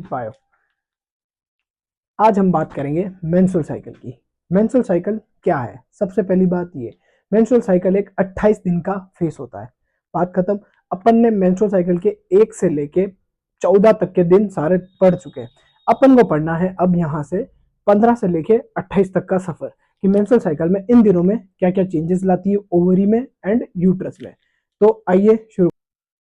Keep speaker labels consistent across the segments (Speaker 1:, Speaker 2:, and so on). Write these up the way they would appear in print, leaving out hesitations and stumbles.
Speaker 1: 5। आज हम बात करेंगे मेंस्ट्रुअल साइकिल की। मेंस्ट्रुअल साइकिल क्या है? सबसे पहली बात ये, मेंस्ट्रुअल साइकिल एक 28 दिन का फेस होता है। बात खत्म। अपन ने मेंस्ट्रुअल साइकिल के 1 से लेके 14 तक के दिन सारे पढ़ चुके हैं। अपन को पढ़ना है अब यहाँ से 15 से लेके 28 तक का सफर, कि मेंस्ट्रुअल साइकिल में इन दिनों में क्या क्या चेंजेस लाती है ओवरी में एंड यूट्रस में। तो आइए शुरू।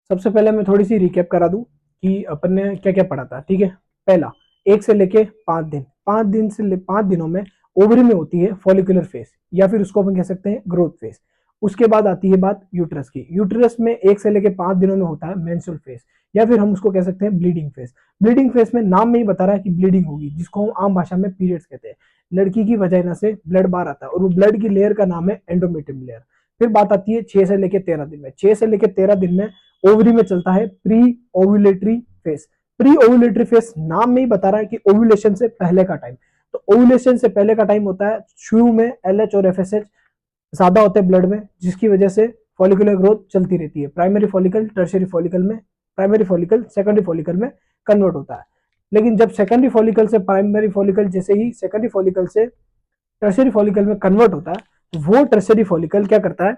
Speaker 1: सबसे पहले मैं थोड़ी सी रिकैप करा दूं कि अपन ने क्या क्या पढ़ा था। ठीक है, पहला 1 से लेके 5 दिन, 5 दिन से 5 दिनों में ओवरी में होती है फॉलिकुलर फेस, या फिर उसको अपन कह सकते हैं ग्रोथ फेस। उसके बाद आती है बात यूट्रस की। यूट्रस में 1 से लेके 5 दिनों में होता है मेंस्ट्रुअल फेस, या फिर हम उसको कह सकते हैं ब्लीडिंग फेस। ब्लीडिंग फेस में नाम में ही बता रहा है कि ब्लीडिंग होगी, जिसको हम आम भाषा में पीरियड्स कहते हैं। लड़की की वजाइना से ब्लड बाहर आता है और वो ब्लड की लेयर का नाम है एंडोमेट्रियम लेयर। फिर बात आती है 6 से लेके 13 दिन में। 6 से लेके 13 दिन में ओवरी में चलता है pre ovulatory face. Pre ovulatory face नाम में ही बता रहा है कि ओव्यूलेशन से पहले का टाइम। तो ओव्यूलेशन से पहले का टाइम होता है शुरू में एलएच और एफएसएच ज्यादा होते हैं ब्लड में, जिसकी वजह से फॉलिकुलर ग्रोथ चलती रहती है। प्राइमरी फॉलिकल टर्शियरी फॉलिकल में, प्राइमरी फॉलिकल सेकेंडरी फॉलिकल में कन्वर्ट होता है। लेकिन जब सेकेंडरी फॉलिकल से प्राइमरी फॉलिकल, जैसे ही सेकेंडरी फॉलिकल से टर्शियरी फॉलिकल में कन्वर्ट होता है, तो वो टर्शियरी फॉलिकल क्या करता है,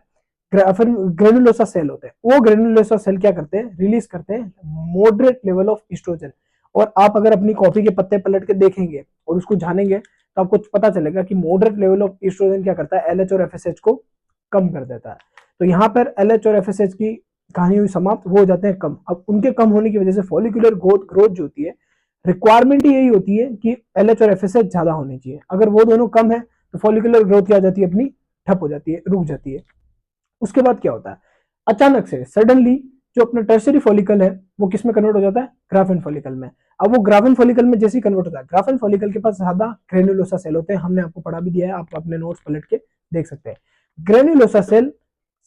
Speaker 1: फिर ग्रेनुलोसा सेल होते हैं, वो ग्रेनुलोसा सेल क्या करते हैं, रिलीज करते हैं मॉडरेट लेवल ऑफ एस्ट्रोजन। और आप अगर अपनी कॉफी के पत्ते पलट के देखेंगे और उसको जानेंगे तो आपको पता चलेगा कि मॉडरेट लेवल ऑफ एस्ट्रोजन क्या करता है, एलएच और एफएसएच को कम कर देता है। तो यहाँ पर एलएच और एफएसएच की कहानी हुई समाप्त, वो हो जाते हैं कम। अब उनके कम होने की वजह से फॉलिकुलर ग्रोथ जो होती है, रिक्वायरमेंट ही यही होती है कि एलएच और एफएसएच ज्यादा होनी चाहिए। अगर वो दोनों कम है तो फॉलिकुलर ग्रोथ क्या हो जाती है, अपनी ठप हो जाती है, रुक जाती है। उसके बाद क्या होता है, अचानक से सडनली जो अपना टर्शियरी फॉलिकल है वो किस में कन्वर्ट हो जाता है, ग्राफेन फॉलिकल में। अब वो ग्राफेन फॉलिकल में जैसे ही कन्वर्ट होता है, ग्राफेन फॉलिकल के पास ज्यादा ग्रेनुलोसा सेल होते हैं। हमने आपको पढ़ा भी दिया है, आप अपने नोट्स पलट के देख सकते हैं। ग्रेनुलोसा सेल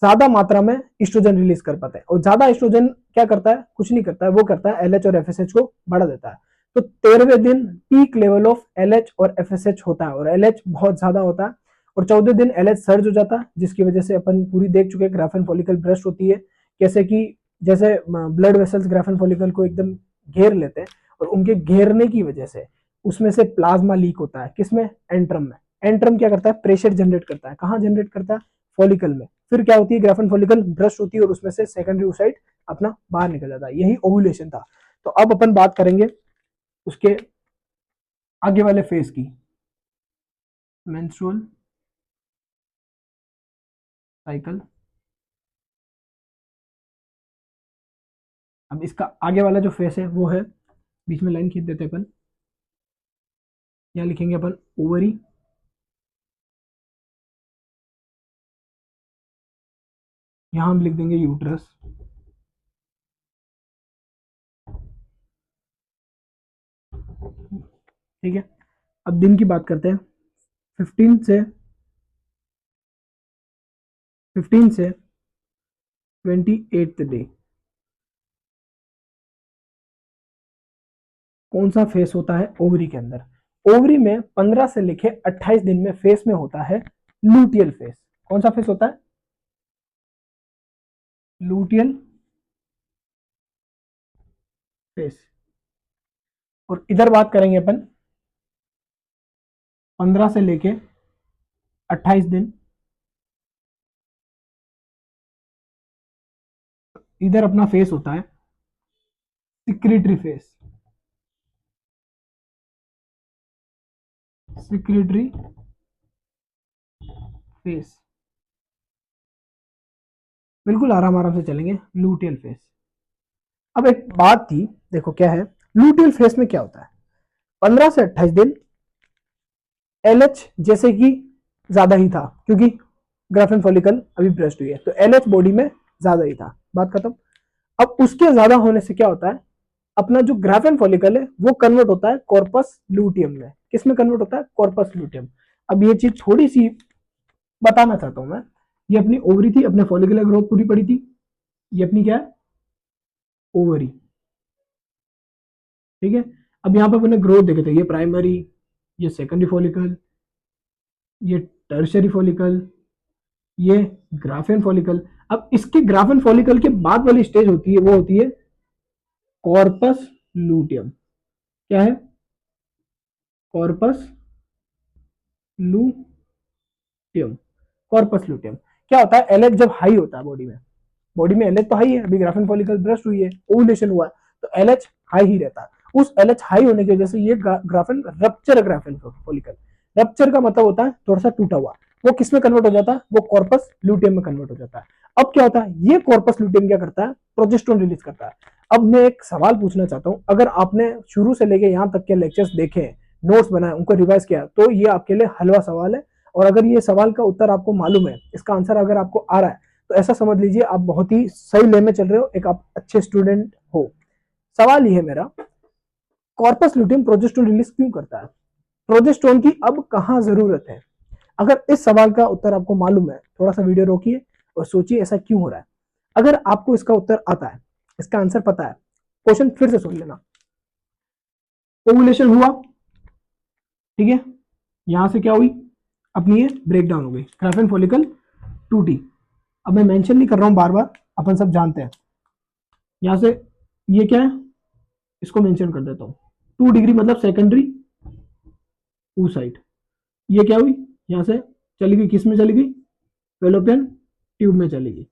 Speaker 1: ज्यादा मात्रा में एस्ट्रोजन रिलीज कर पाता है, और ज्यादा एस्ट्रोजन क्या करता है, कुछ नहीं करता है, वो करता है एलएच और एफएसएच को बढ़ा देता है। तो 13वें दिन पीक लेवल ऑफ एलएच और एफएसएच होता है, और एलएच बहुत ज्यादा होता है। और 14 दिन एलएच सर्ज हो जाता है, जिसकी वजह से अपन पूरी देख चुके हैं ग्राफेन फॉलिकल ब्रस्ट होती है, कैसे कि जैसे ब्लड वेसल्स ग्राफेन फॉलिकल को एकदम घेर लेते हैं, और उनके घेरने की वजह से उसमें से प्लाज्मा लीक होता है। किसमें, एंट्रम में। एंट्रम क्या करता है, प्रेशर जनरेट करता है। कहाँ जनरेट करता है, फॉलिकल में। फिर क्या होती है, ग्राफेन फॉलिकल ब्रस्ट होती है और उसमें से सेकेंडरी oocyte अपना बाहर निकल जाता है। यही ओव्यूलेशन था। तो अब अपन बात करेंगे उसके आगे वाले फेज की, मेंस्ट्रुअल साइकिल। अब इसका आगे वाला जो फेस है वो है, बीच में लाइन खींच देते हैं अपन, यहाँ लिखेंगे अपन ओवरी, यहाँ हम लिख देंगे यूट्रस। ठीक है, अब दिन की बात करते हैं। 15 से 28th डे कौन सा फेस होता है ओवरी के अंदर। ओवरी में 15 से लेके 28 दिन में फेस में होता है लूटियल फेस। कौन सा फेस होता है, लूटियल फेस। और इधर बात करेंगे अपन 15 से लेके 28 दिन, इधर अपना फेस होता है सिक्रेटरी फेस। सिक्रेटरी फेस, बिल्कुल आराम आराम से चलेंगे। Luteal face. अब एक बात थी, देखो क्या है, लूटियल फेस में क्या होता है, 15 से 28 दिन एलएच जैसे कि ज्यादा ही था, क्योंकि ग्राफेन फॉलिकल अभी ब्रेस्ट हुई है, तो एलएच बॉडी में ज्यादा ही था, बात खत्म। अब उसके ज्यादा होने से क्या होता है, अपना जो ग्राफेन फॉलिकल है वो कन्वर्ट होता है कॉर्पस लूटियम में। किसमें कन्वर्ट होता है, कॉर्पस लूटियम। अब ये चीज थोड़ी सी बताना चाहता हूं मैं। ये अपनी ओवरी थी, अपने फॉलिकुलर ग्रोथ पूरी पड़ी थी। ये अपनी क्या है, ओवरी। ठीक है, अब यहाँ पे अपने ग्रोथ देखे थे, ये प्राइमरी, ये सेकेंडरी फॉलिकल, ये टर्शियरी फॉलिकल, ये ग्राफेन फॉलिकल। अब इसके ग्राफेन फॉलिकल के बाद वाली स्टेज होती है, वो होती है कॉर्पस लूटियम। क्या है, कॉर्पस लूटियम। कॉर्पस लूटियम क्या होता है, एलएच जब हाई होता है बॉडी में एलएच तो हाई है, अभी ग्राफेन फॉलिकल ब्रस्ट हुई है, ओवुलेशन हुआ है, तो एलएच हाई ही रहता है। उस एलएच हाई होने की वजह से ये ग्राफेन रप्चर, ग्राफेन फॉलिकल रप्चर का मतलब होता है थोड़ा सा टूटा हुआ, वो किस में कन्वर्ट हो जाता है, वो कॉर्पस ल्यूटियम में कन्वर्ट हो जाता है। अब क्या होता है, ये कॉर्पस ल्यूटियम क्या करता है, प्रोजेस्टेरोन रिलीज करता है। अब मैं एक सवाल पूछना चाहता हूं, अगर आपने शुरू से लेके यहां तक के लेक्चर्स देखे, नोट्स बनाए, उनको रिवाइज किया, तो ये आपके लिए हलवा सवाल है। और अगर ये सवाल का उत्तर आपको मालूम है, इसका आंसर अगर आपको आ रहा है, तो ऐसा समझ लीजिए आप बहुत ही सही ले में चल रहे हो, एक आप अच्छे स्टूडेंट हो। सवाल ये है मेरा, कॉर्पस ल्यूटियम प्रोजेस्टेरोन रिलीज क्यों करता है, प्रोजेस्टेरोन की अब कहां जरूरत है। अगर इस सवाल का उत्तर आपको मालूम है, थोड़ा सा वीडियो रोकिए और सोचिए ऐसा क्यों हो रहा है। अगर आपको इसका उत्तर आता है, इसका आंसर पता है, क्वेश्चन फिर से सुन लेना। ओवुलेशन हुआ, ठीक है, यहां से क्या हुई, अपनी ये ब्रेक डाउन हो गई, ग्राफेन फॉलिकल टूटी। अब मैं मेंशन नहीं कर रहा हूं बार बार, अपन सब जानते हैं। यहां से ये क्या है, इसको मेंशन कर देता हूं, 2 डिग्री मतलब सेकेंडरी oocyte। ये क्या हुई, यहां से चली गई, किस में चली गई, फेलोपियन ट्यूब में चली गई।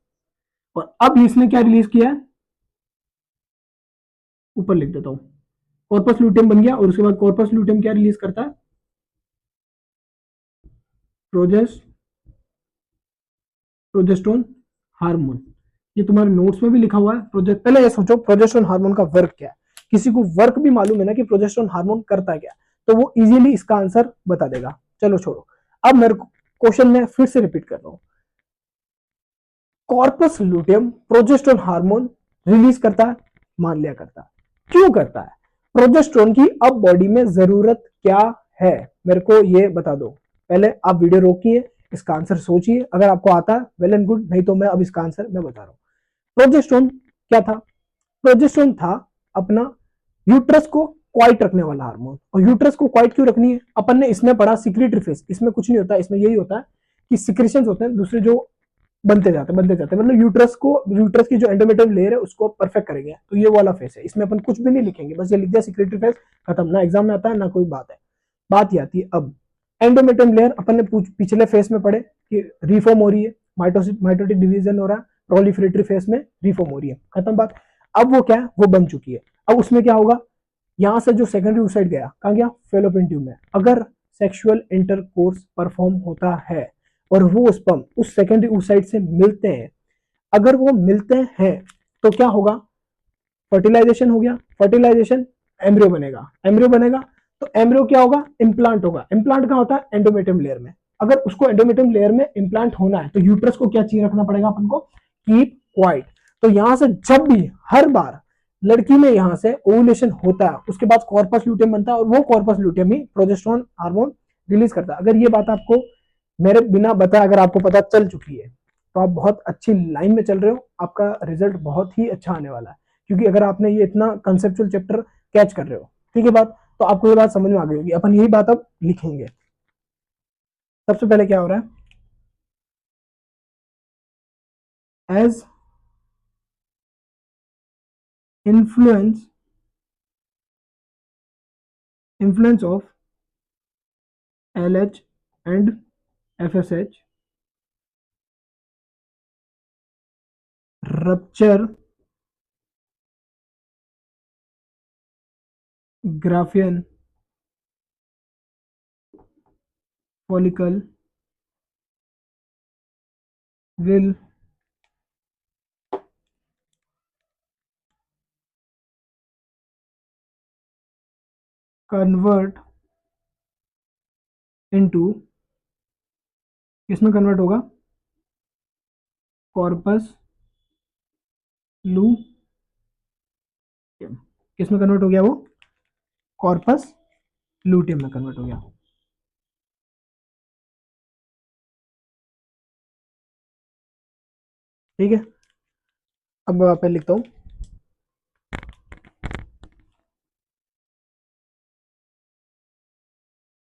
Speaker 1: और अब इसने क्या रिलीज किया है, ऊपर लिख देता हूं, कॉर्पस ल्यूटियम बन गया, और उसके बाद कॉर्पस ल्यूटियम क्या रिलीज करता है, प्रोजेस प्रोजेस्टेरोन हार्मोन। ये तुम्हारे नोट्स में भी लिखा हुआ है, प्रोजेक्ट। पहले ये सोचो प्रोजेस्टेरोन हार्मोन का वर्क क्या है, किसी को वर्क भी मालूम है ना कि प्रोजेस्टेरोन हार्मोन करता क्या, तो वो इजीली इसका आंसर बता देगा। चलो छोड़ो, अब मेरे को क्वेश्चन में फिर से रिपीट कर रहा हूं, corpus luteum progesterone hormone release करता है, मान लिया करता है, क्यों करता है, प्रोजेस्टेरोन की अब बॉडी में जरूरत क्या है, मेरे को ये बता दो। पहले आप वीडियो रोकिए, इसका आंसर सोचिए, अगर आपको आता है वेल एंड गुड, नहीं तो मैं अब इसका आंसर मैं बता रहा हूं। प्रोजेस्टेरोन क्या था, प्रोजेस्टेरोन था अपना यूट्रस को क्वाइट रखने वाला हार्मोन। और यूट्रस को क्वाइट क्यों रखनी है, अपन ने इसमें पढ़ा सिक्रेटरी फेज, इसमें कुछ नहीं होता, इसमें यही होता है कि सिक्रेशन होते हैं दूसरे जो बनते जाते हैं, मतलब यूट्रस की जो एंडोमेट्रियम लेयर है उसको परफेक्ट करेंगे, तो ये वाला फेस है, इसमें अपन कुछ भी नहीं लिखेंगे, बस ये लिख दिया सिक्रेटरी फेस, खत्म। ना एग्जाम में आता है ना कोई बात है। बात ये आती है अब, एंडोमेट्रियम लेयर अपन ने पिछले फेस में पढ़े कि रिफॉर्म हो रही है, माइटोटिक डिवीजन हो रहा है, प्रोलिफरेटरी फेस में रिफॉर्म हो रही है, खत्म बात। अब वो क्या है, वो बन चुकी है। अब उसमें क्या होगा, यहां से जो सेकेंडरी oocyte गया, कहां गया, फेलोपियन ट्यूब में। अगर सेक्सुअल इंटरकोर्स परफॉर्म होता है और वो स्पर्म उस सेकेंडरी oocyte से मिलते हैं, अगर वो मिलते हैं तो क्या होगा, फर्टिलाइजेशन हो गया, फर्टिलाइजेशन, एम्ब्रियो बनेगा, तो एम्ब्रियो क्या होगा, इम्प्लांट होगा। इम्प्लांट कहां होता है, एंडोमेट्रियम लेयर में। अगर उसको एंडोमेट्रियम लेयर में इम्प्लांट होना है, तो यूट्रस को क्या चीज रखना पड़ेगा अपन को, कीप क्वाइट। तो यहां से जब भी हर बार लड़की में यहां से ओवुलेशन होता है, उसके बाद कॉर्पस ल्यूटियम बनता है, और वो कॉर्पस ल्यूटियम ही प्रोजेस्टेरोन हार्मोन रिलीज करता है। अगर ये बात आपको मेरे बिना बताए अगर आपको पता चल चुकी है, तो आप बहुत अच्छी लाइन में चल रहे हो, आपका रिजल्ट बहुत ही अच्छा आने वाला है। क्योंकि अगर आपने ये इतना कंसेप्चुअल चैप्टर कैच कर रहे हो, ठीक है बात, तो आपको ये बात समझ में आ गई होगी। अपन यही बात अब लिखेंगे। सबसे पहले क्या हो रहा है, as influence influence of LH and FSH rupture graafian follicle will convert into, किसमें कन्वर्ट होगा, कॉर्पस लूटियम। किसमें कन्वर्ट हो गया वो, कॉर्पस लूटियम में कन्वर्ट हो गया। ठीक है, अब मैं वहां पे लिखता हूं,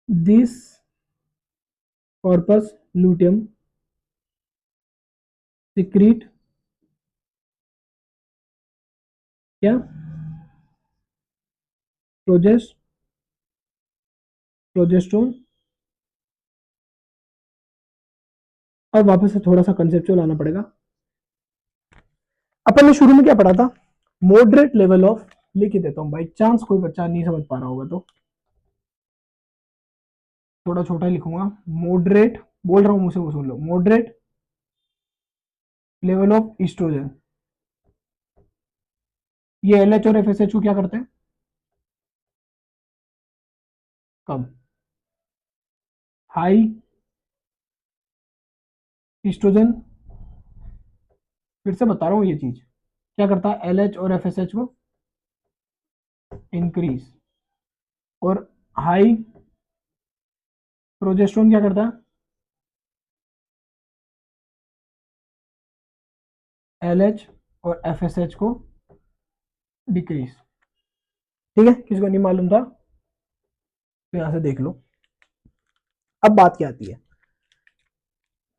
Speaker 1: दिस कॉर्पस लूटियम सिक्रीट क्या, प्रोजेस्ट्रोन। और वापस से थोड़ा सा कंसेप्चुअल आना पड़ेगा। अपन ने शुरू में क्या पढ़ा था? मॉडरेट लेवल ऑफ, लिख ही देता हूं बाई चांस कोई बच्चा नहीं समझ पा रहा होगा तो थोड़ा छोटा लिखूंगा। मॉडरेट, बोल रहा हूं मुझसे वो सुन लो, मॉडरेट लेवल ऑफ ईस्ट्रोजन। ये एलएच और एफएसएच को क्या करते हैं? कब? High oestrogen. फिर से बता रहा हूं, ये चीज क्या करता है? एलएच और एफएसएच को इंक्रीज। और हाई प्रोजेस्टेरोन क्या करता है? एलएच और एफएसएच को डिक्रीज। ठीक है, किसको नहीं मालूम था तो यहां से देख लो। अब बात क्या आती है,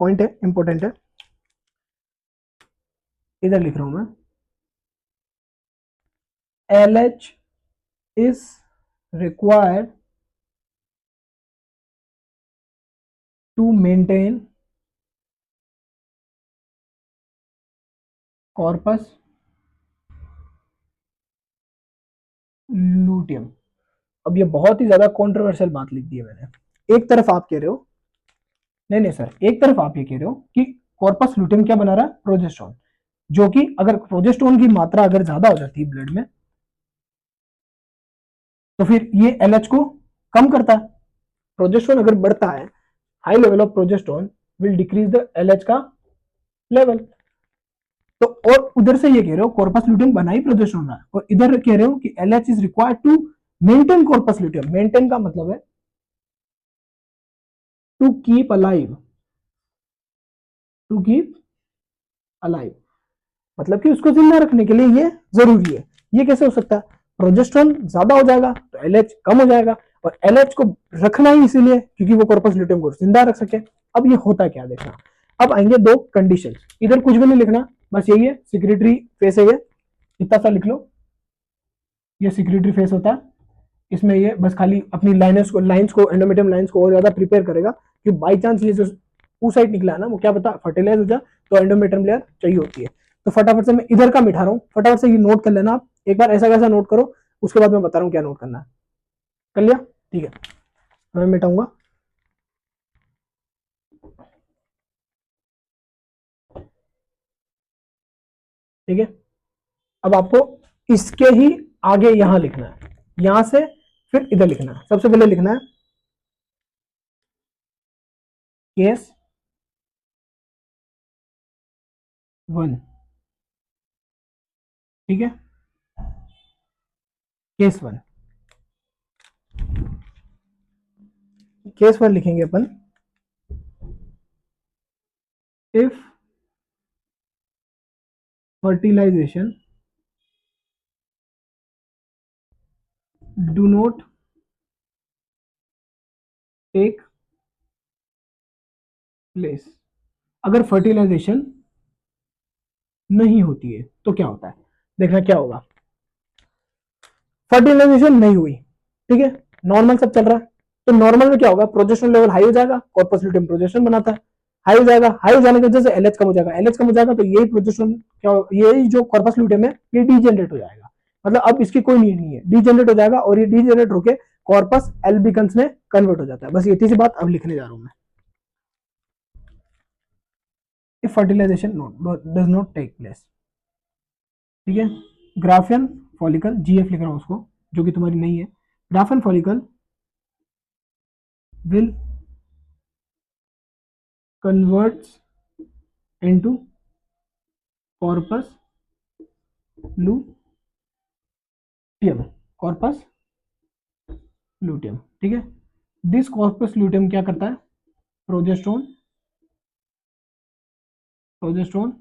Speaker 1: पॉइंट है, इंपॉर्टेंट है, इधर लिख रहा हूं मैं। LH is required to maintain corpus luteum। अब ये बहुत ही ज्यादा कंट्रोवर्शियल बात लिख दी है मैंने। एक तरफ आप कह रहे हो, नहीं नहीं सर, एक तरफ आप ये कह रहे हो कि कॉर्पस लुटियम क्या बना रहा है? प्रोजेस्टेरोन, जो कि अगर प्रोजेस्टेरोन की मात्रा अगर ज्यादा हो जाती है ब्लड में तो फिर ये एलएच को कम करता है। प्रोजेस्टेरोन अगर बढ़ता है, high level of progesterone will decrease the LH का लेवल। तो और उधर से ये कह रहे हो कॉर्पस लुटियम बना ही प्रोजेस्टेरोन रहा है, और इधर कह रहे हो कि LH is required to maintain corpus luteum. Maintain का मतलब है to keep alive, to keep alive, मतलब कि उसको जिंदा रखने के लिए ये जरूरी है। ये कैसे हो सकता है? प्रोजेस्टेरोन ज्यादा हो जाएगा तो एलएच कम हो जाएगा, और एलएच को रखना ही इसीलिए क्योंकि वो कॉर्पस ल्यूटियम को जिंदा रख सके। अब ये होता क्या देखना। अब आएंगे दो कंडीशन, इधर कुछ भी नहीं लिखना, बस यही है सिक्रेटरी फेस है, ये इतना सा लिख लो, ये सिक्रेटरी फेस होता है। इसमें ये बस खाली अपनी लाइंस को एंडोमेट्रियम लाइंस को और ज्यादा प्रिपेयर करेगा कि बाई चांस ये जो साइड निकला है ना, वो क्या पता फर्टिलाइज हो जाए तो एंडोमेट्रियम लेयर चाहिए होती है। तो फटाफट से मैं इधर का मिठा रहा हूँ, फटाफट से ये नोट कर लेना आप एक बार, ऐसा वैसा नोट करो, उसके बाद मैं बता रहा हूँ क्या नोट करना है। कर लिया? ठीक है, मैं मिटाऊंगा। ठीक है, अब आपको इसके ही आगे यहां लिखना है, यहां से फिर इधर लिखना है। सबसे पहले लिखना है केस 1। ठीक है, केस 1, केस 1 लिखेंगे अपन। If fertilisation do not take place, अगर फर्टिलाइजेशन नहीं होती है तो क्या होता है? देखना क्या होगा। फर्टिलाइजेशन नहीं हुई, ठीक है, नॉर्मल सब चल रहा है, तो नॉर्मल में क्या होगा? प्रोजेस्टेरोन लेवल हाई हो जाएगा, कॉर्पस ल्यूटियम प्रोजेस्टेरोन बनाता है, हाई हो जाएगा, हाई हो जाने की वजह से एलएच कम हो जाएगा, एलएच कम हो जाएगा तो यही प्रोजेस्टेरोन क्या, यही जो कॉर्पस ल्यूटियम है ये डीजेनरेट हो जाएगा, मतलब अब इसकी कोई नीड नहीं है, डीजेनरेट हो जाएगा, और ये डीजेनरेट होकर कॉर्पस एल्बिकन्स में कन्वर्ट हो जाता है। बस ये सी बात अब लिखने जा रहा हूं मैं। If fertilisation does not take place, ठीक है, ग्राफियन फॉलिकल, जीएफ लिख रहा हूं उसको, जो कि तुम्हारी नहीं है, Graafian follicle will converts into corpus luteum, corpus luteum। ठीक है, दिस कॉर्पस ल्यूटियम क्या करता है? प्रोजेस्टेरोन, प्रोजेस्टेरोन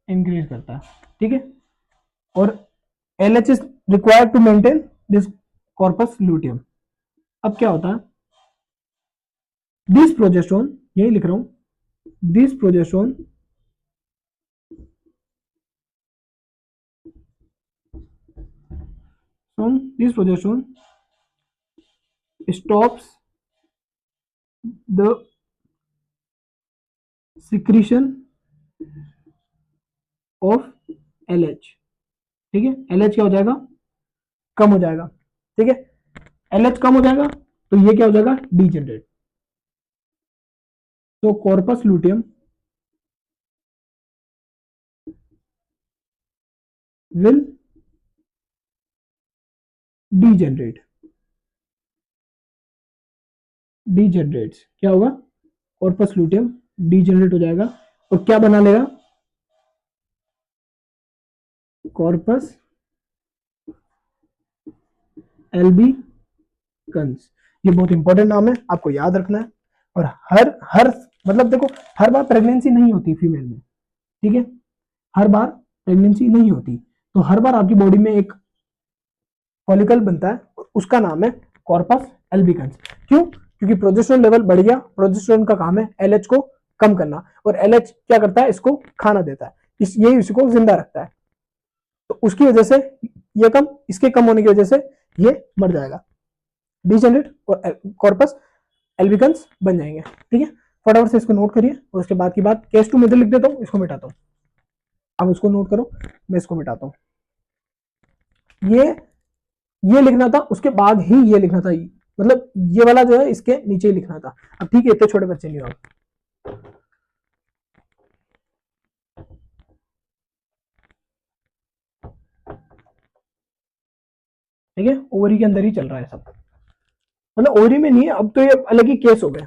Speaker 1: इंक्रीज करता है। ठीक है, और LH is required to maintain this corpus luteum. अब क्या होता है? दिस प्रोजेस्टेरोन, यही लिख रहा हूं, this progesterone this progesterone stops the secretion of LH। ठीक है, LH क्या हो जाएगा, कम हो जाएगा। ठीक है, LH कम हो जाएगा तो ये क्या हो जाएगा, डीजेनरेट। तो corpus luteum will degenerate, degenerates क्या होगा, कॉर्पस लूटियम डीजेनरेट हो जाएगा और क्या बना लेगा, कॉर्पस एल्बिकन्स। ये बहुत इंपॉर्टेंट नाम है, आपको याद रखना है। और हर हर मतलब देखो, हर बार प्रेगनेंसी नहीं होती फीमेल में, ठीक है, हर बार प्रेगनेंसी नहीं होती, तो हर बार आपकी बॉडी में एक फॉलिकल बनता है, उसका नाम है कॉर्पस एल्बिकन्स। क्यों, क्योंकि प्रोजेस्टेरोन लेवल बढ़ गया, प्रोजेस्टेरोन का काम है एलएच को कम करना, और एलएच क्या करता है, इसको खाना देता है, यही इसको जिंदा रखता है। तो उसकी वजह से ये कम, इसके कम होने की वजह से ये मर जाएगा, डिजेनरेट और कॉर्पस एल्बिकन्स बन जाएंगे। ठीक है, फटाफट से इसको नोट करिए, और उसके बाद की बात केस टू मेथड लिख देता हूँ, इसको मिटाता हूँ। अब उसको नोट करो, मैं इसको मिटाता हूँ। ये लिखना था, उसके बाद ही ये लिखना था, मतलब ये वाला जो है इसके नीचे ही लिखना था। अब ठीक है, इतने छोटे बच्चे नहीं हो। ठीक है, ओवरी के अंदर ही चल रहा है सब, मतलब ओवरी में नहीं है, अब तो ये अलग ही केस हो गया,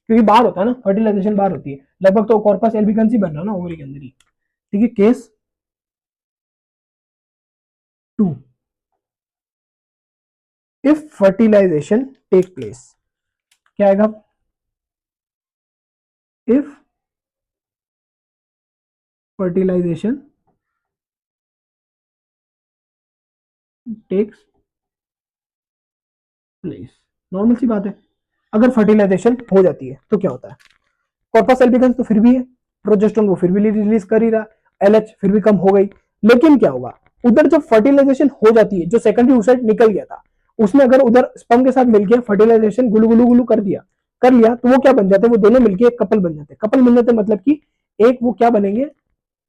Speaker 1: क्योंकि बाहर होता है ना, फर्टिलाइजेशन बाहर होती है लगभग, तो कॉर्पस एल्बिकन्स ही बन रहा है ना ओवरी के अंदर ही। ठीक है, case two, if fertilisation take place, क्या आएगा, if fertilization takes place. Normal सी बात है, अगर फर्टिलाइजेशन हो जाती है तो क्या होता है, कॉर्पस एल्बिकन्स तो फिर भी है, प्रोजेस्टेरोन वो फिर भी रिलीज कर ही रहा, एलएच फिर भी कम हो गई, लेकिन क्या होगा, उधर जब फर्टिलाइजेशन हो जाती है, जो सेकेंडरी ओसाइट निकल गया था, उसने अगर उधर स्पर्म के साथ मिलकर फर्टिलाइजेशन गुलू गुलू गुलू कर लिया, तो वो क्या बन जाते हैं, वो दोनों मिलकर एक कपल बन जाते हैं। कपल बन जाते हैं मतलब कि एक वो क्या बनेंगे,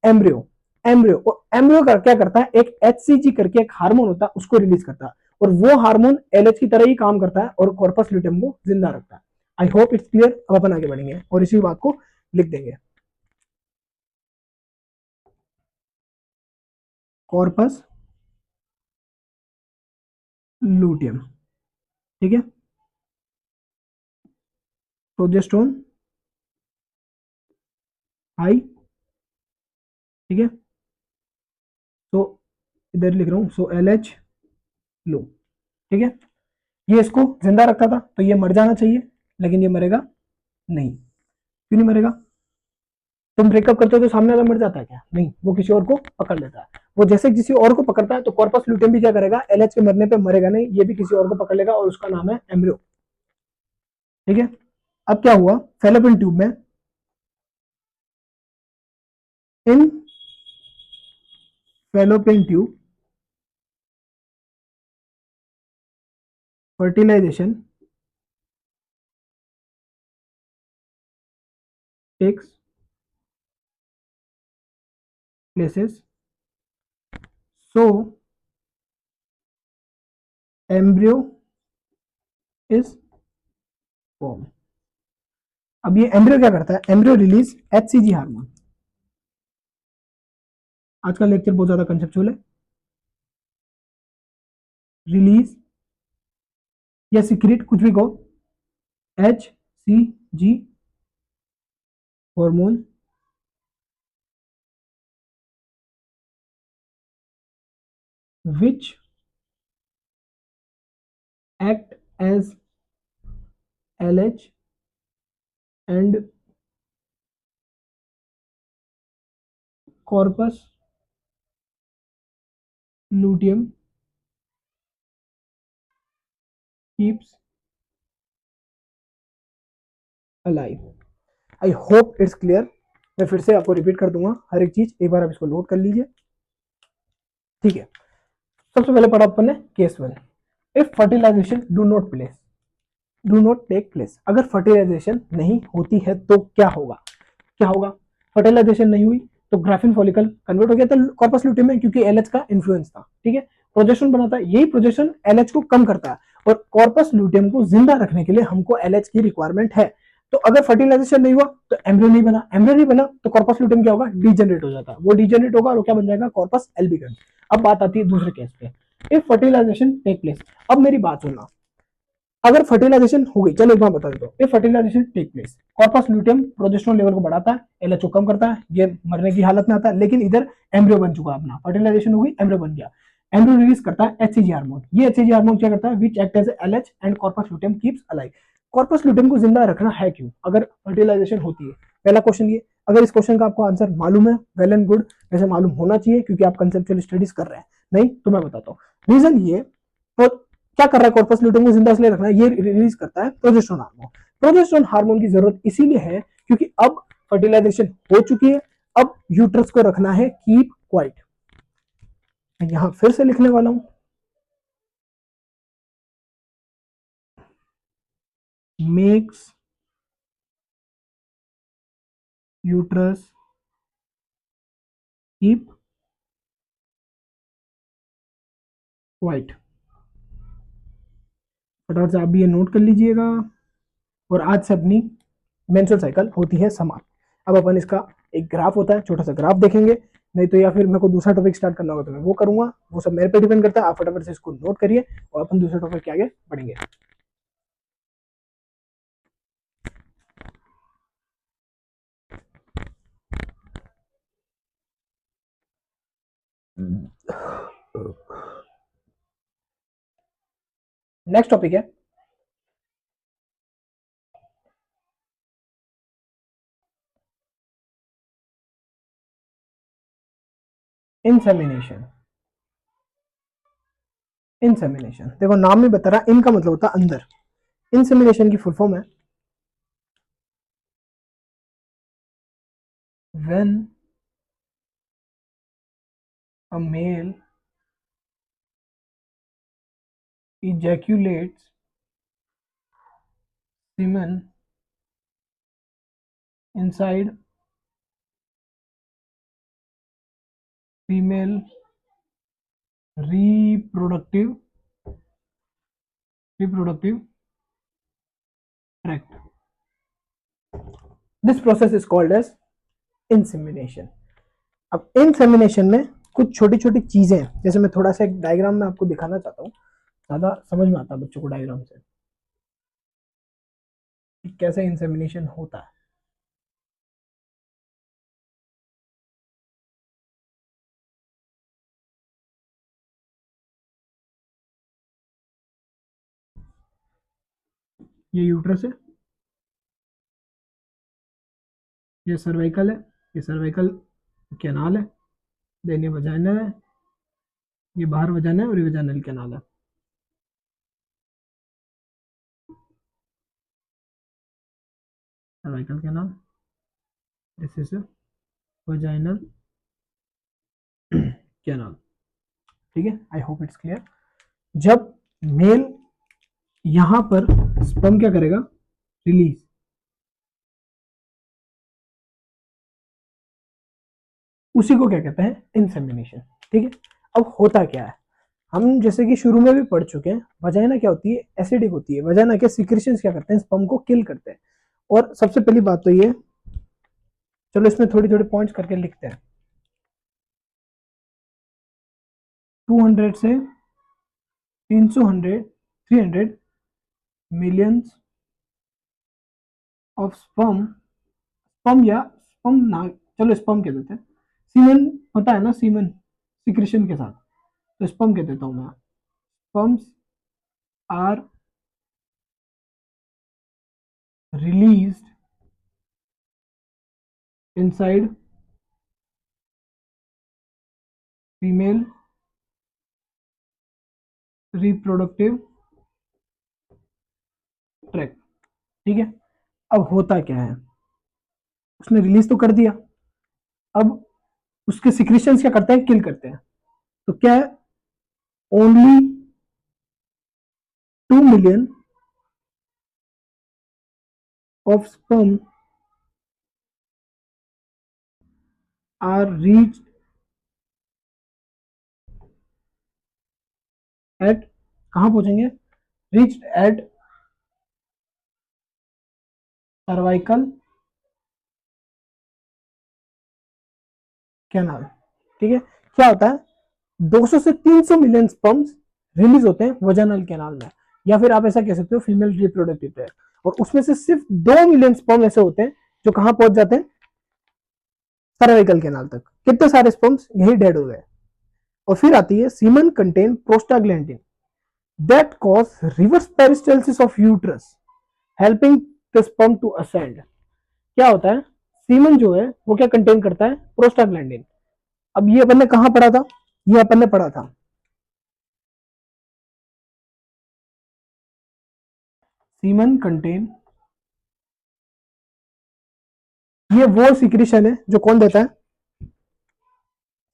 Speaker 1: एम्ब्रियो। एम्ब्रियो, और एम्ब्रियो का क्या करता है, एक एचसीजी करके एक हार्मोन होता है, उसको रिलीज करता है, और वो हार्मोन एलएच की तरह ही काम करता है और कॉर्पस ल्यूटेम को जिंदा रखता है। आई होप इट्स क्लियर। अब अपन आगे बढ़ेंगे और इसी बात को लिख देंगे, कॉर्पस लूटियम। ठीक है, प्रोजेस्टेरोन हाई। ठीक है, तो इधर लिख रहा हूं, सो एल एच लो। ठीक है, ये इसको जिंदा रखता था, तो ये मर जाना चाहिए, लेकिन ये मरेगा नहीं। क्यों नहीं मरेगा, तुम ब्रेकअप करते हो तो सामने वाला मर जाता है क्या, नहीं, वो किसी और को पकड़ लेता है। वो जैसे किसी और को पकड़ता है, तो कॉर्पस लूटियम भी क्या करेगा, एलएच के मरने पे मरेगा नहीं, ये भी किसी और को पकड़ लेगा, और उसका नाम है एम्ब्रियो। ठीक है, अब क्या हुआ, फेलोपियन ट्यूब में, in fallopian tube fertilization takes places, so embryo is form. अब ये एम्ब्रियो क्या करता है, एम्ब्रियो रिलीज एचसीजी हार्मोन। आज का लेक्चर बहुत ज्यादा कंसेप्चुअल है। रिलीज या सीक्रेट, कुछ भी कहो, H C G hormone which act as LH and corpus luteum keeps alive। I hope it's clear. मैं फिर से आपको रिपीट कर दूंगा हर एक चीज, एक बार आप इसको नोट कर लीजिए। ठीक है, सबसे पहले पढ़ा अपन ने case 1, if fertilisation do not take place, अगर फर्टिलाइजेशन नहीं होती है तो क्या होगा, क्या होगा, फर्टिलाइजेशन नहीं हुई तो ग्राफिन फॉलिकल कन्वर्ट हो गया था कॉर्पस लुटियम में, क्योंकि एलएच का इन्फ्लुएंस था, ठीक है, प्रोजेस्टेरोन बनाता है, यही प्रोजेस्टेरोन एलएच को कम करता है, और कॉर्पस लुटियम को जिंदा रखने के लिए हमको एलएच की रिक्वायरमेंट है। तो अगर फर्टिलाइजेशन नहीं हुआ तो एम्ब्रियो नहीं बना, एम्ब्रियो नहीं बना तो कॉर्पस लुटियम क्या होगा, डीजेनरेट हो जाता है, वो डीजेनरेट होगा और क्या बन जाएगा, कॉर्पस एल्बिगन्स। अब बात आती है दूसरे केस पे, इफ फर्टिलाइजेशन टेक प्लेस। अब मेरी बात सुनना, अगर फर्टिलाइजेशन हो गई, चलो एक बार बता देता हूँ, if fertilisation take place, corpus luteum progesterone level को बढ़ाता है, एलएचओ कम करता है, ये मरने की हालत में आता है, लेकिन इधर एम्ब्रियो बन चुका अपना, फर्टिलाइजेशन हो गई, एम्ब्रियो बन गया, एम्ब्रियो रिलीज करता है एचसीजी हार्मोन, ये एचसीजी हार्मोन क्या करता है, which act as LH and corpus luteum keeps alive. Corpus luteum को जिंदा रखना है क्यों, अगर फर्टिलाइजेशन होती है, पहला क्वेश्चन ये, अगर इस क्वेश्चन का आपको आंसर मालूम है, वेल एंड गुड, वैसे मालूम होना चाहिए क्योंकि आप कंसेप्चुअल स्टडीज कर रहे हैं, नहीं तो मैं बताता हूँ रीजन ये, तो क्या कर रहा है, कॉर्पस लुटियम को जिंदा इसलिए रखना है, ये रिलीज करता है प्रोजेस्टेरोन हार्मोन। प्रोजेस्टेरोन हार्मोन की जरूरत इसीलिए है क्योंकि अब फर्टिलाइजेशन हो चुकी है, अब यूट्रस को रखना है कीप क्वाइट। यहां फिर से लिखने वाला हूं, मेक्स यूट्रस कीप क्वाइट। फटाफट से आप भी ये नोट कर लीजिएगा, और आज से अपनी मेंस्ट्रुअल साइकिल होती है समाप्त। अब अपन इसका एक ग्राफ होता है, छोटा सा ग्राफ देखेंगे, नहीं तो या फिर मेरे को दूसरा टॉपिक स्टार्ट करना होगा तो मैं वो करूंगा, वो सब मेरे पे डिपेंड करता है, आप फटाफट से इसको नोट करिए और अपन दूसरे टॉपिक के आगे बढ़ेंगे। नेक्स्ट टॉपिक है इंसेमिनेशन। इंसेमिनेशन देखो नाम में बता रहा, इन का मतलब होता है अंदर, इंसेमिनेशन की फुल फॉर्म है when a male ejaculates semen inside female reproductive tract, this process is called as insemination। अब इंसेमिनेशन में कुछ छोटी छोटी चीजें, जैसे मैं थोड़ा सा एक डायग्राम में आपको दिखाना चाहता हूँ, ज्यादा समझ में आता है बच्चों को डायग्राम से कि कैसे इंसेमिनेशन होता है। ये यूट्रस है, ये सर्वाइकल है, ये सर्वाइकल कैनाल है, देन ये वजाइना है, ये बाहर वजाना है और ये वजाइनल कैनाल है। Cervical canal, this is vaginal canal, ठीक है, आई होप इट्स क्लियर। जब मेल यहां पर स्पर्म क्या करेगा, रिलीज, उसी को क्या कहते हैं, इंसेमिनेशन, ठीक है। अब होता क्या है, हम जैसे कि शुरू में भी पढ़ चुके हैं, वजाइना क्या होती है, एसिडिक होती है, वजाइना के सिक्रेशंस क्या करते हैं, स्पर्म को किल करते हैं। और सबसे पहली बात तो ये, चलो इसमें थोड़ी थोड़ी पॉइंट्स करके लिखते हैं, 200 से 300 मिलियंस ऑफ स्पर्म, स्पर्म या स्पर्म ना, चलो स्पर्म कह देते हैं, सीमन होता है ना, सीमन सिक्रेशन के साथ, तो स्पर्म कह देता हूं मैं, sperms are released inside female reproductive tract, ठीक है। अब होता क्या है, उसने रिलीज तो कर दिया, अब उसके सिक्रेशंस क्या करते हैं, किल करते हैं, तो क्या है, only 2 million of sperm are reached at, कहाँ पहुंचेंगे, reached at cervical canal। ठीक है, क्या होता है, 200 से 300 मिलियन स्पर्म्स रिलीज होते हैं वजानल कैनाल में, या फिर आप ऐसा कह सकते हो फीमेल रिप्रोडक्टिव ट्रैक्ट, और उसमें से सिर्फ 2 मिलियन स्पर्म ऐसे होते हैं जो कहां पहुंच जाते हैं, सर्वाइकल कैनाल तक। कितने सारे स्पर्म्स यही डेड हो गए। और फिर आती है semen contain prostaglandin that cause reverse peristalsis of uterus helping the sperm to ascend. क्या होता है, सीमन जो है वो क्या कंटेन करता है, प्रोस्टाग्लैंडिन। अब ये अपन ने कहां पढ़ा था, ये अपन ने पढ़ा था सीमन कंटेन, ये वो सिक्रीशन है जो कौन देता है,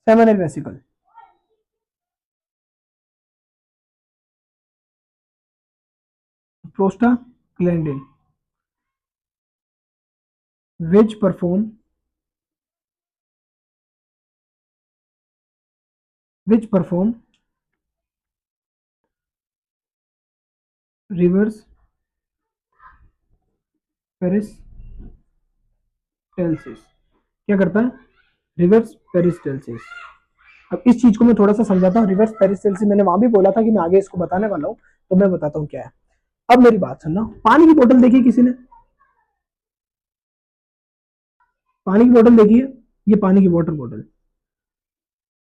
Speaker 1: seminal vesicle. Prostaglandin which perform which perform reverse पेरिस्टल्सिस। क्या करता है, रिवर्स पेरिस्टल्सिस। अब इस चीज को मैं थोड़ा सा समझाता हूँ। रिवर्स पेरिस्टल्सिस मैंने वहां भी बोला था कि मैं आगे इसको बताने वाला हूँ, तो मैं बताता हूँ क्या है। अब मेरी बात सुनना, पानी की बोतल देखी किसी ने, पानी की बोतल देखी है, ये पानी की वाटर बोतल,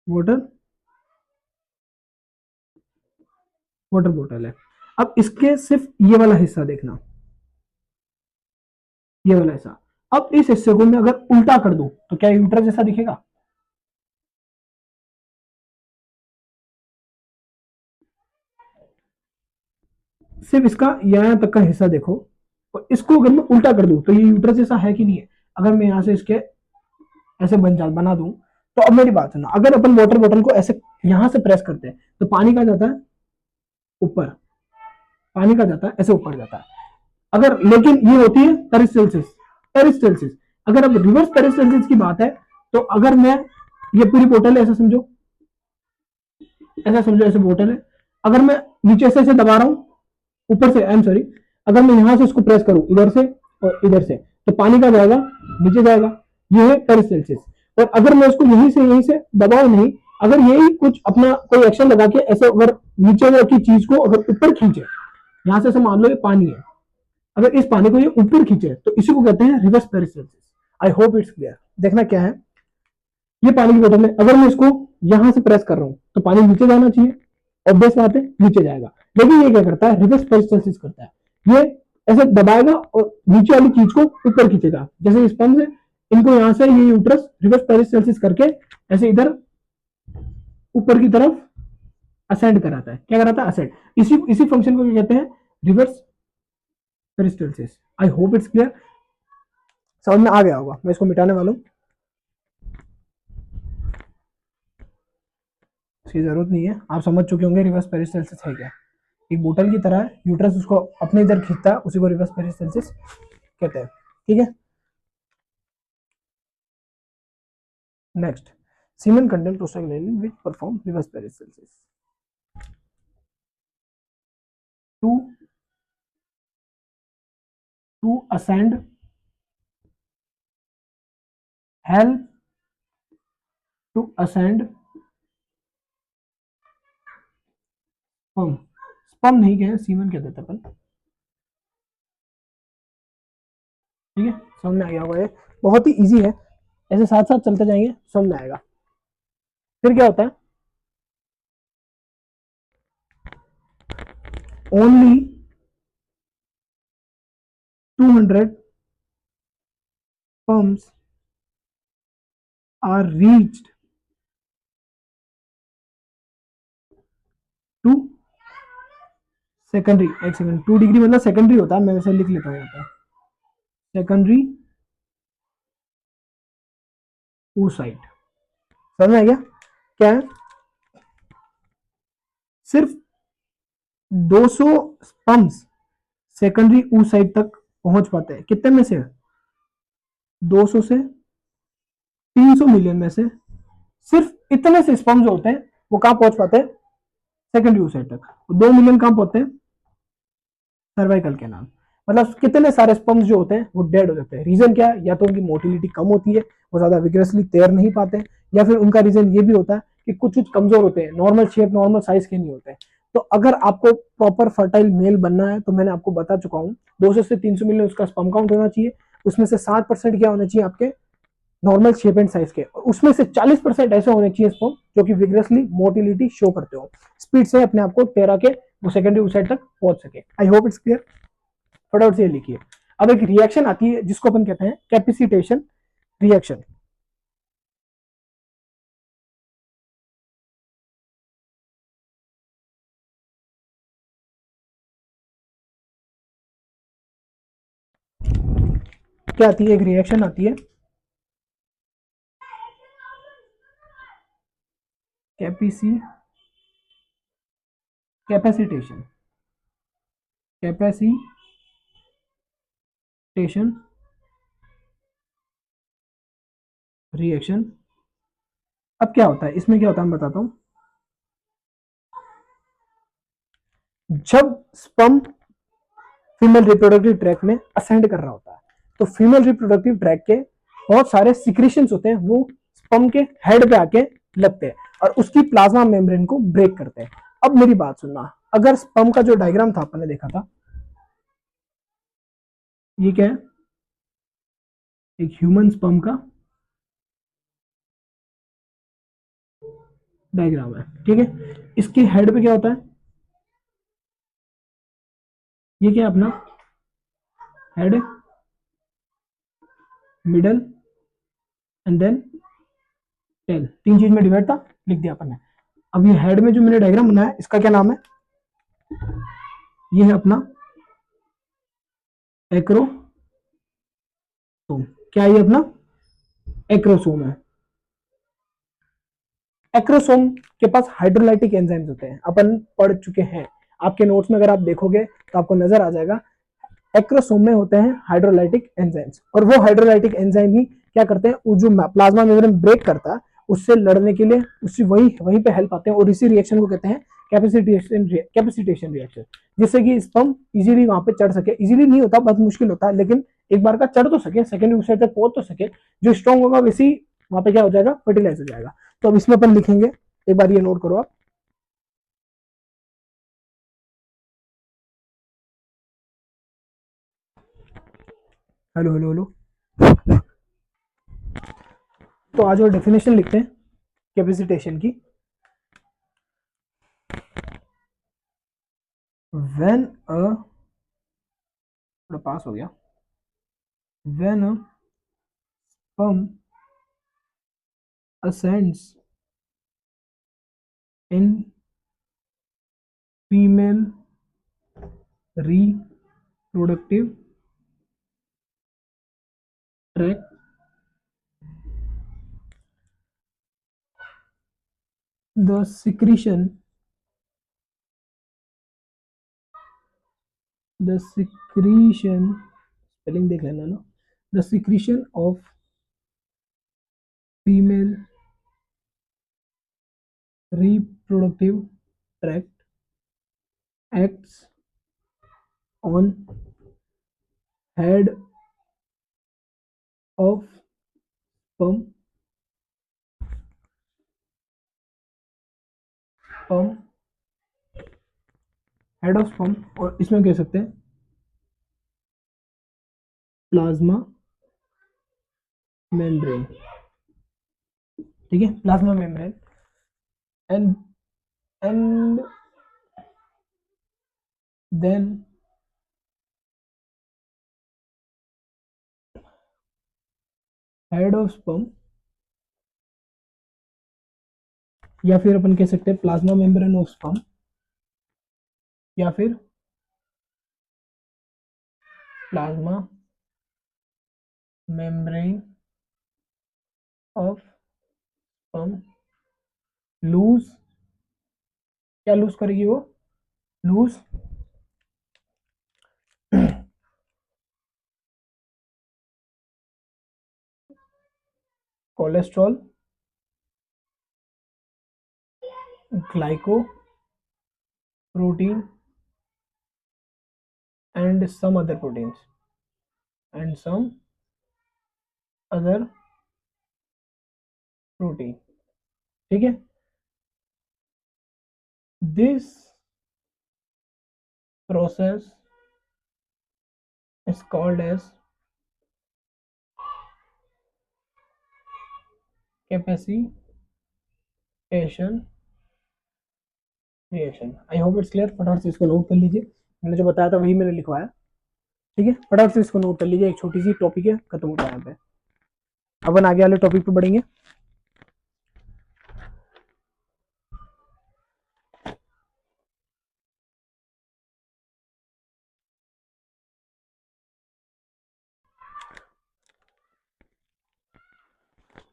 Speaker 1: वाटर वाटर बोतल है। अब इसके सिर्फ ये वाला हिस्सा देखना, ये वाला हिस्सा। अब इस हिस्से को मैं अगर उल्टा कर दूं तो क्या यूट्रस जैसा दिखेगा, सिर्फ इसका यहाँ तक का हिस्सा देखो, और इसको अगर मैं उल्टा कर दूं तो ये यूट्रस जैसा है कि नहीं है। अगर मैं यहाँ से इसके ऐसे बना दूं, तो अब मेरी बात सुनो, अगर अपन वाटर बॉटल को ऐसे यहां से प्रेस करते हैं तो पानी का जाता है ऊपर, पानी का जाता है ऐसे ऊपर जाता है। अगर लेकिन ये होती है पेरिस्टल्सिस, पेरिस्टल्सिस। अगर अब रिवर्स पेरिस्टल्सिस की बात है, तो अगर मैं, ये पूरी बोतल है ऐसा समझो, ऐसा समझो ऐसे बोतल है, अगर मैं नीचे से ऐसे दबा रहा हूं, ऊपर से, आई एम सॉरी, अगर मैं यहां से इसको प्रेस करूं इधर से और इधर से, तो पानी का जाएगा नीचे जाएगा, ये है पेरिस्टल्सिस। और अगर मैं इसको यहीं से दबाऊ नहीं, अगर यही कुछ अपना कोई एक्शन लगा के ऐसे अगर नीचे की चीज को अगर ऊपर खींचे, यहां से मान लो ये पानी है, अगर इस पानी को ये ऊपर खींचे तो इसी को कहते हैं reverse peristalsis. I hope it's clear. देखना क्या है, ये पानी की बोतल में अगर मैं इसको यहां से प्रेस कर रहा हूं तो पानी नीचे जाना चाहिए, ऑब्वियस बात है नीचे जाएगा। लेकिन ये क्या करता है, रिवर्स पेरिस्टल्सिस करता है, ये ऐसे दबाएगा और नीचे वाली चीज को ऊपर खींचेगा। जैसे स्पंज है, इनको यहां से ये यूट्रस रिवर्स पेरिस्टल्सिस करके ऐसे इधर ऊपर की तरफ असेंड कराता है। क्या कराता है, असेंड। इसी इसी फंक्शन को क्या कहते हैं, reverse peristalsis. I hope it's clear, समझ में आ गया होगा। मैं इसको मिटाने वाला हूँ, इसकी जरूरत नहीं है, आप समझ चुके होंगे रिवर्स पेरिस्टल्सिस है क्या। एक बोतल की तरह है, यूट्रस उसको अपने इधर खींचता है, उसी को रिवर्स पेरिस्टल्सिस कहते हैं। ठीक है, next, semen content prostaglandin which perform reverse peristalsis to ascend, help to ascend sperm, sperm नहीं कहे, सीमन कहते थे अपन। ठीक है, समझ में आ गया होगा, ये बहुत ही इजी है, ऐसे साथ साथ चलते जाएंगे समझ में आएगा। फिर क्या होता है, only 200 sperms are reached to secondary, एक सेकंड, 2 डिग्री मतलब सेकेंडरी होता है, मैं वैसे लिख लेता हूँ यहाँ पे, सेकेंडरी oocyte। समझ में आ गया क्या है, सिर्फ 200 स्पर्म्स सेकेंडरी oocyte तक पहुंच पाते हैं। कितने में से? 200 से 300 मिलियन में से सिर्फ इतने से स्पर्म जो होते हैं वो कहां पहुंच पाते हैं? सेकेंडरी oocyte तक। 2 मिलियन कहां पहुंचते हैं? सर्वाइकल के नाम। मतलब कितने सारे स्पर्म्स जो होते हैं वो डेड हो जाते हैं। रीजन क्या है? या तो उनकी मोटिलिटी कम होती है, वो ज्यादा विग्रेसली तैर नहीं पाते, या फिर उनका रीजन ये भी होता है कि कुछ कुछ कमजोर होते हैं, नॉर्मल शेप नॉर्मल साइज के नहीं होते हैं। तो अगर आपको प्रॉपर फर्टाइल मेल बनना है तो मैंने आपको बता चुका हूँ 200 से 300 मिलियन उसका स्पर्म काउंट होना चाहिए। उसमें से 60% क्या होना चाहिए? आपके नॉर्मल शेप एंड साइज के, और उसमें से 40% ऐसे होने चाहिए स्पर्म जो कि विग्रेसली मोटिलिटी शो करते हो, स्पीड से अपने आप को तैरा के वो सेकेंडरी oocyte तक पहुंच सके। आई होप इट्स क्लियर। फटाफट से लिखिए। अब एक रिएक्शन आती है जिसको अपन कहते हैं कैपेसिटेशन रिएक्शन। क्या आती है? एक रिएक्शन आती है कैपेसी कैपेसिटेशन कैपेसिटेशन रिएक्शन। अब क्या होता है इसमें? क्या होता है मैं बताता हूं। जब स्पर्म फीमेल रिप्रोडक्टिव ट्रैक में असेंड कर रहा होता है तो फीमेल रिप्रोडक्टिव ट्रैक के बहुत सारे सिक्रीशंस होते हैं, वो स्पर्म के हेड पे आके लगते हैं और उसकी प्लाज्मा मेम्ब्रेन को ब्रेक करते हैं। अब मेरी बात सुनना, अगर स्पर्म का जो डायग्राम था अपन ने देखा था, ये क्या है? एक ह्यूमन स्पर्म का डायग्राम है, ठीक है। इसके हेड पे क्या होता है? ये क्या है अपना? Head, middle and then tail. तीन चीज में डिवाइड था, लिख दिया अपन ने। अब ये हेड में जो मैंने डायग्राम बनाया इसका क्या नाम है? ये है अपना एक्रोसोम। क्या ये अपना एक्रोसोम है? एक्रोसोम के पास हाइड्रोलाइटिक एंजाइम्स होते हैं, अपन पढ़ चुके हैं। आपके नोट्स में अगर आप देखोगे तो आपको नजर आ जाएगा, एक्रोसोम में होते हैं हाइड्रोलाइटिक एंजाइम्स, और वो हाइड्रोलाइटिक एंजाइम ही क्या करते हैं? वो जो प्लाज्मा मेम्ब्रेन ब्रेक करता है उससे लड़ने के लिए उससे वही वहीं पे हेल्प आते हैं, और इसी रिएक्शन को कहते हैं कैपेसिटेशन रिएक्शन, जिससे कि स्पर्म इजीली वहां पे चढ़ सके। इजीली नहीं होता, बहुत मुश्किल होता है, लेकिन एक बार का चढ़ तो सके, सेकेंड दूसरे तक पहुंच तो सके। जो स्ट्रॉन्ग होगा वैसे ही वहां पे क्या हो जाएगा? फर्टिलाइज हो जाएगा। तो अब इसमें अपन लिखेंगे, एक बार ये नोट करो आप। Hello hello hello. तो आज वो डेफिनेशन लिखते हैं कैपेसिटेशन की। व्हेन अ, थोड़ा पास हो गया, when a sperm ascends in female reproductive tract, the secretion the secretion spelling देख लेना ना, the secretion of female reproductive tract acts on head of sperm sperm head of sperm, और इसमें कह सकते हैं प्लाज्मा मेम्ब्रेन, ठीक है, plasma membrane and and then head of sperm, या फिर अपन कह सकते हैं प्लाज्मा मेम्ब्रेन ऑफ स्पर्म, या फिर plasma membrane of sperm lose क्या लूज करेगी वो? Lose cholesterol, glycoprotein and some other proteins and some other protein. ठीक है, this process is called as capacitation reaction. I hope it's clear. फटाफट से इसको नोट कर लीजिए, मैंने जो बताया था वही मैंने लिखवाया। ठीक है, फटाफट से इसको नोट कर लीजिए, एक छोटी सी टॉपिक है, खत्म होता है यहाँ पे। अपन आगे वाले टॉपिक पे बढ़ेंगे।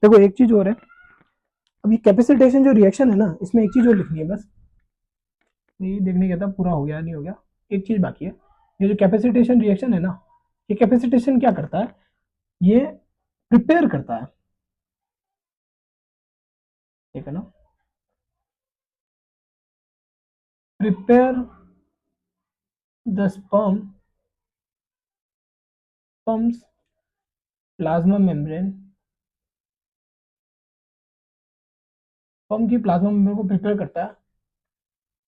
Speaker 1: देखो एक चीज और है, अब ये कैपेसिटेशन जो रिएक्शन है ना, इसमें एक चीज और लिखनी है बस, ये देखने का था पूरा हो गया नहीं हो गया, एक चीज बाकी है। ये जो कैपेसिटेशन रिएक्शन है ना, ये कैपेसिटेशन क्या करता है, ये प्रिपेयर करता है, ठीक है ना, prepare the sperms plasma membrane, sperm की प्लाज्मा मेम्ब्रेन को प्रिपेयर करता है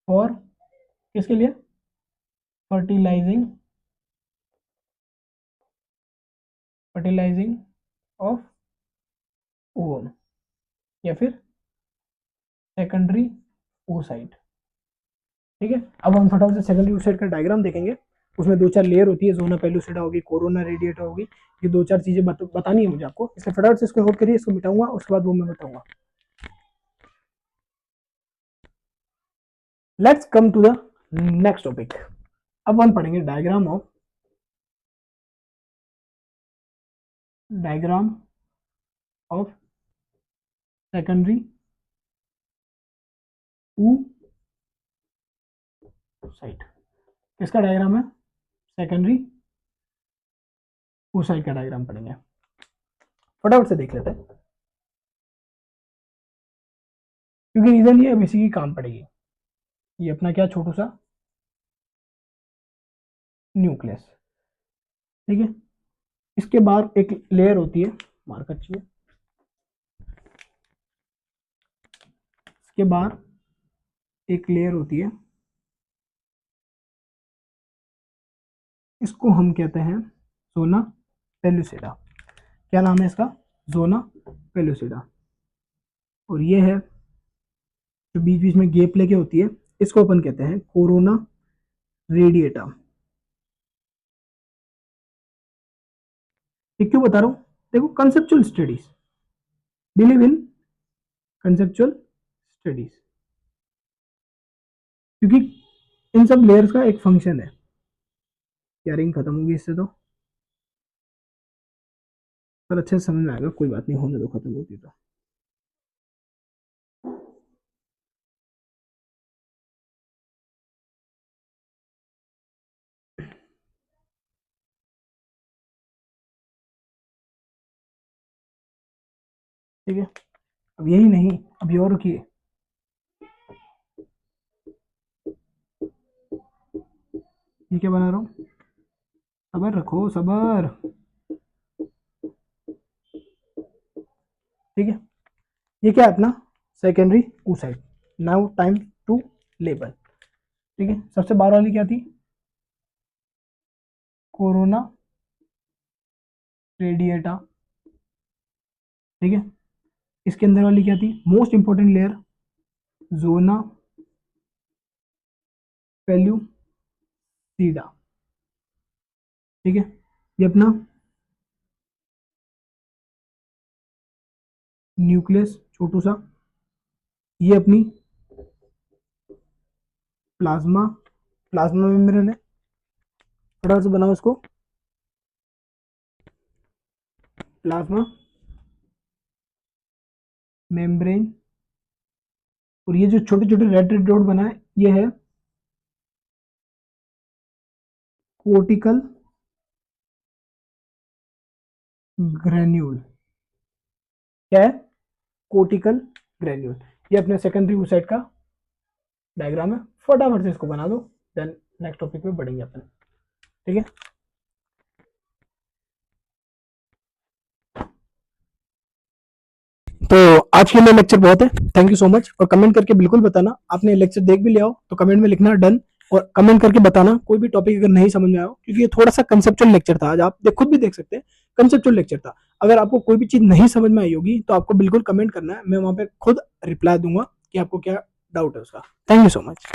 Speaker 1: फॉर, किसके लिए, फर्टिलाइजिंग, फर्टिलाइजिंग ऑफ ओवम, या फिर सेकेंडरी oocyte। ठीक है, अब हम फटाफट से सेकेंडरी oocyte का डायग्राम देखेंगे। उसमें दो चार लेयर होती है, जोना पेलुसिडा होगी, कोरोना रेडिएटा होगी, ये दो चार चीजें बतानी है मुझे आपको, इसलिए फटाफट से इसको नोट करिए, इसको मिटाऊंगा उसके बाद वो मैं बताऊंगा। Let's come to the next topic. अब हम पढ़ेंगे डायग्राम ऑफ सेकेंडरी oocyte। किसका डायग्राम है? सेकेंडरी oocyte का डायग्राम पढ़ेंगे, फटाफट से देख लेते हैं, क्योंकि रीजन ये अब इसी की काम पड़ेगी। ये अपना क्या छोटू सा न्यूक्लियस, ठीक है, इसके बाद एक लेयर होती है, मार्कर चाहिए, इसके बाद एक लेयर होती है, इसको हम कहते हैं जोना पेलुसिडा। क्या नाम है इसका? Zona pellucida. और ये है जो बीच बीच में गैप लेके होती है, इसको अपन कहते हैं कोरोना रेडिएटा। ये क्यों बता रहा हूं? देखो conceptual studies, believe in conceptual studies, क्योंकि इन सब लेयर्स का एक फंक्शन है। क्या रिंग खत्म होगी इससे तो, पर अच्छे से समझ में आएगा, कोई बात नहीं, होने दो, खत्म होती तो। ठीक है, अब यही नहीं, अभी और रुकिए, ये क्या बना रहा हूँ, सबर रखो सबर। ठीक है, ये क्या है अपना secondary oocyte। Now time to label. ठीक है, सबसे बाहर वाली क्या थी? Corona radiata. ठीक है, इसके अंदर वाली क्या थी, most important layer, zona pellucida. ठीक है, ये अपना न्यूक्लियस छोटू सा, ये अपनी प्लाज्मा प्लाज्मा मेम्ब्रेन है, फटाफट से बनाओ इसको, प्लाज्मा मेम्ब्रेन और ये जो छोटे छोटे रेड रेड डॉट बना है ये है कोर्टिकल ग्रेन्यूल। क्या है? Cortical granule. ये अपने सेकेंडरी oocyte का डायग्राम है, फटाफट से इसको बना दो, देन नेक्स्ट टॉपिक पे बढ़ेंगे अपन। ठीक है, तो आज के लिए लेक्चर बहुत है। Thank you so much. और कमेंट करके बिल्कुल बताना, आपने लेक्चर देख भी लिया हो तो कमेंट में लिखना डन, और कमेंट करके बताना कोई भी टॉपिक अगर नहीं समझ में आया हो, क्योंकि ये थोड़ा सा कंसेप्चुअल लेक्चर था। आज आप खुद भी देख सकते हैं, कंसेप्चुअल लेक्चर था। अगर आपको कोई भी चीज नहीं समझ में आई होगी तो आपको बिल्कुल कमेंट करना है, मैं वहां पे खुद रिप्लाई दूंगा कि आपको क्या डाउट है उसका। Thank you so much.